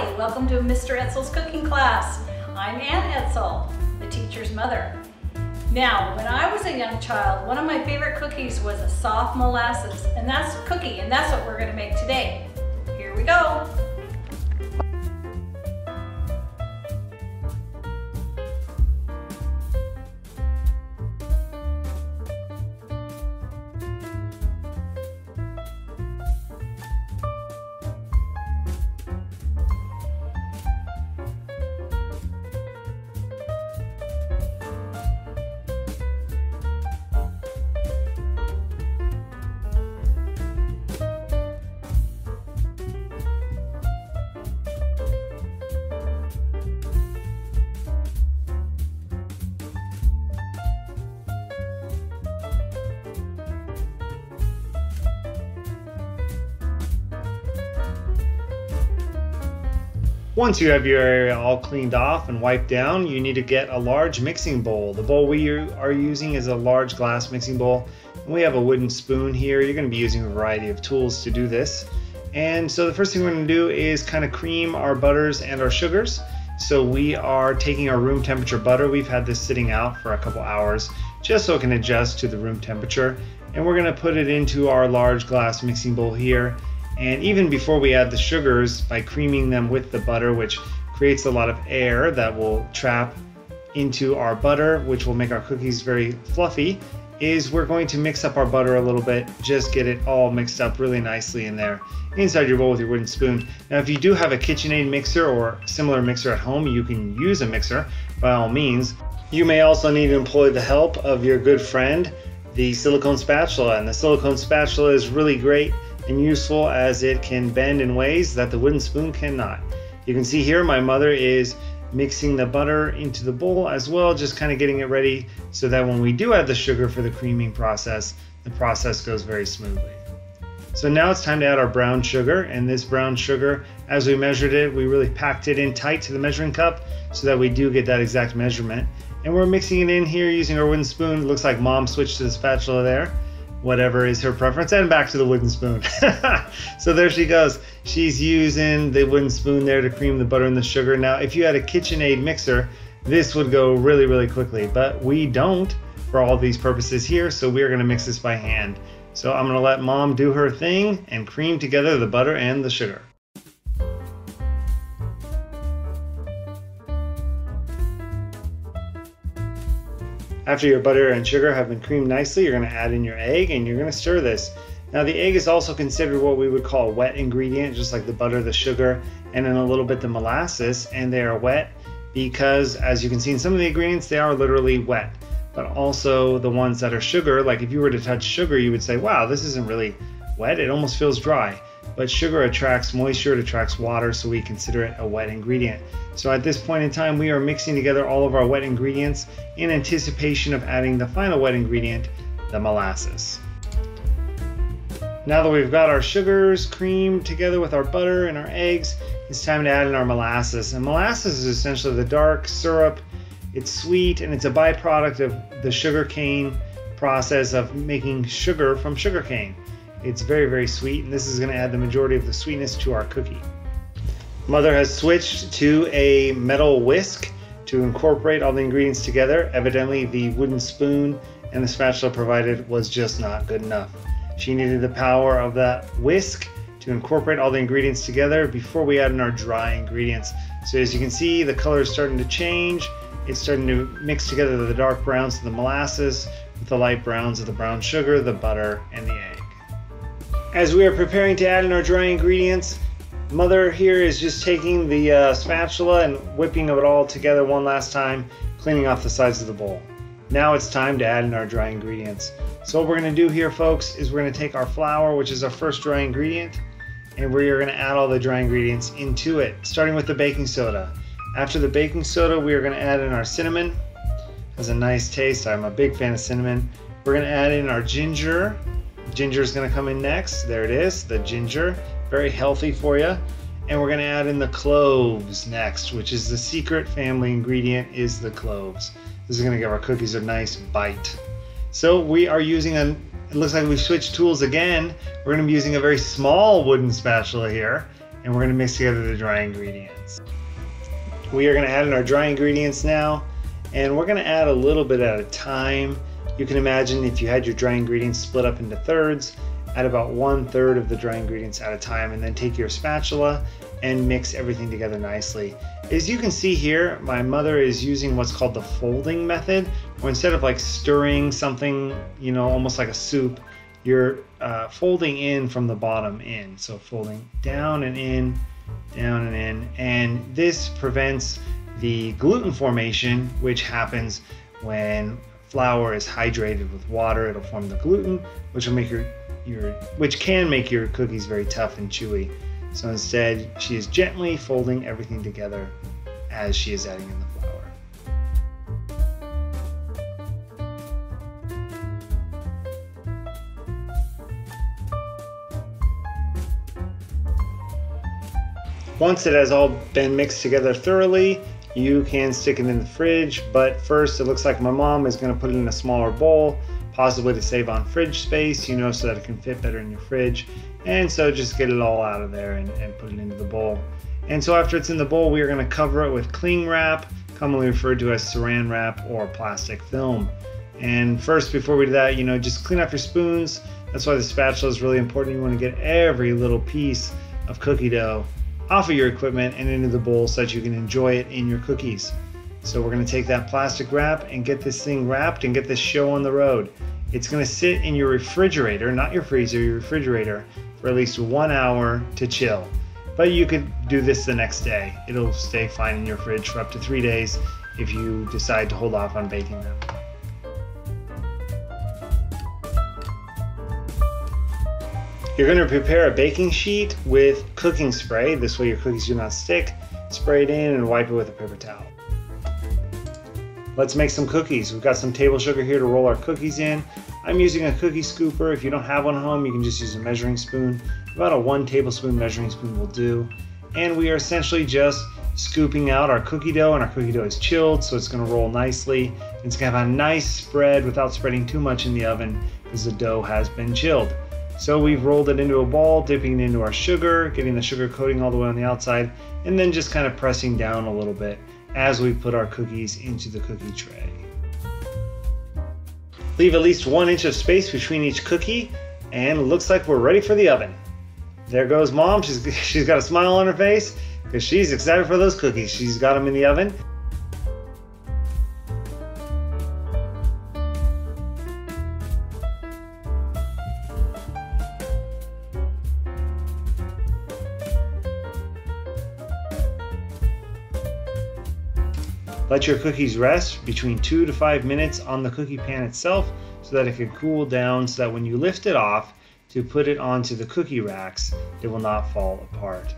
Hi, welcome to Mr. Etzel's cooking class. I'm Aunt Etzel, the teacher's mother. Now, when I was a young child, one of my favorite cookies was a soft molasses, and that's what we're going to make today. Here we go. Once you have your area all cleaned off and wiped down, you need to get a large mixing bowl. The bowl we are using is a large glass mixing bowl. And we have a wooden spoon here. You're going to be using a variety of tools to do this. And so the first thing we're going to do is kind of cream our butters and our sugars. So we are taking our room temperature butter. We've had this sitting out for a couple hours just so it can adjust to the room temperature. And we're going to put it into our large glass mixing bowl here. And even before we add the sugars, by creaming them with the butter, which creates a lot of air that will trap into our butter, which will make our cookies very fluffy, is we're going to mix up our butter a little bit, just get it all mixed up really nicely in there inside your bowl with your wooden spoon. Now, if you do have a KitchenAid mixer or similar mixer at home, you can use a mixer by all means. You may also need to employ the help of your good friend, the silicone spatula. And the silicone spatula is really great and useful as it can bend in ways that the wooden spoon cannot. You can see here my mother is mixing the butter into the bowl as well, just kind of getting it ready so that when we do add the sugar for the creaming process, the process goes very smoothly. So now it's time to add our brown sugar, and this brown sugar, as we measured it, we really packed it in tight to the measuring cup so that we do get that exact measurement. And we're mixing it in here using our wooden spoon. It looks like Mom switched to the spatula there. Whatever is her preference, and back to the wooden spoon. So there she goes. She's using the wooden spoon there to cream the butter and the sugar. Now, if you had a KitchenAid mixer, this would go really, really quickly, but we don't for all these purposes here, so we're gonna mix this by hand. So I'm gonna let Mom do her thing and cream together the butter and the sugar. After your butter and sugar have been creamed nicely, you're going to add in your egg and you're going to stir this. Now, the egg is also considered what we would call a wet ingredient, just like the butter, the sugar, and then a little bit the molasses. And they are wet because, as you can see in some of the ingredients, they are literally wet. But also the ones that are sugar, like if you were to touch sugar, you would say, wow, this isn't really wet. It almost feels dry. But sugar attracts moisture, it attracts water, so we consider it a wet ingredient. So at this point in time, we are mixing together all of our wet ingredients in anticipation of adding the final wet ingredient, the molasses. Now that we've got our sugars creamed together with our butter and our eggs, it's time to add in our molasses. And molasses is essentially the dark syrup. It's sweet and it's a byproduct of the sugar cane process of making sugar from sugar cane. It's very, very sweet, and this is going to add the majority of the sweetness to our cookie. Mother has switched to a metal whisk to incorporate all the ingredients together. Evidently, the wooden spoon and the spatula provided was just not good enough. She needed the power of that whisk to incorporate all the ingredients together before we add in our dry ingredients. So as you can see, the color is starting to change. It's starting to mix together the dark browns of the molasses with the light browns of the brown sugar, the butter, and the egg. As we are preparing to add in our dry ingredients, Mother here is just taking the spatula and whipping it all together one last time, cleaning off the sides of the bowl. Now it's time to add in our dry ingredients. So what we're going to do here, folks, is we're going to take our flour, which is our first dry ingredient, and we are going to add all the dry ingredients into it, starting with the baking soda. After the baking soda, we are going to add in our cinnamon. It has a nice taste. I'm a big fan of cinnamon. We're going to add in our ginger. Ginger is going to come in next. There it is, the ginger. Very healthy for you. And we're going to add in the cloves next, which is the secret family ingredient, is the cloves. This is going to give our cookies a nice bite. So we are using it looks like we've switched tools again. We're going to be using a very small wooden spatula here. and we're going to mix together the dry ingredients. We are going to add in our dry ingredients now, and we're going to add a little bit at a time. You can imagine if you had your dry ingredients split up into thirds, add about 1/3 of the dry ingredients at a time, and then take your spatula and mix everything together nicely. As you can see here, my mother is using what's called the folding method, where instead of like stirring something, you know, almost like a soup, you're folding in from the bottom in. So folding down and in, down and in, and this prevents the gluten formation, which happens when flour is hydrated with water. It'll form the gluten, which will make which can make your cookies very tough and chewy. So instead, she is gently folding everything together as she is adding in the flour. Once it has all been mixed together thoroughly, you can stick it in the fridge, but first it looks like my mom is going to put it in a smaller bowl, possibly to save on fridge space, you know, so that it can fit better in your fridge. And so just get it all out of there and put it into the bowl. And so after it's in the bowl, we are going to cover it with cling wrap, commonly referred to as saran wrap or plastic film. And first, before we do that, you know, just clean off your spoons. That's why the spatula is really important. You want to get every little piece of cookie dough off of your equipment and into the bowl so that you can enjoy it in your cookies. So we're going to take that plastic wrap and get this thing wrapped and get this show on the road. It's going to sit in your refrigerator, not your freezer, your refrigerator, for at least 1 hour to chill. But you could do this the next day. It'll stay fine in your fridge for up to 3 days if you decide to hold off on baking them. You're going to prepare a baking sheet with cooking spray. This way your cookies do not stick. Spray it in and wipe it with a paper towel. Let's make some cookies. We've got some table sugar here to roll our cookies in. I'm using a cookie scooper. If you don't have one at home, you can just use a measuring spoon. About a 1 tablespoon measuring spoon will do. And we are essentially just scooping out our cookie dough, and our cookie dough is chilled, so it's going to roll nicely. It's going to have a nice spread without spreading too much in the oven because the dough has been chilled. So we've rolled it into a ball, dipping it into our sugar, getting the sugar coating all the way on the outside, and then just kind of pressing down a little bit as we put our cookies into the cookie tray. Leave at least 1 inch of space between each cookie, and it looks like we're ready for the oven. There goes Mom. She's got a smile on her face because she's excited for those cookies. She's got them in the oven. Let your cookies rest between 2 to 5 minutes on the cookie pan itself so that it can cool down, so that when you lift it off to put it onto the cookie racks, it will not fall apart.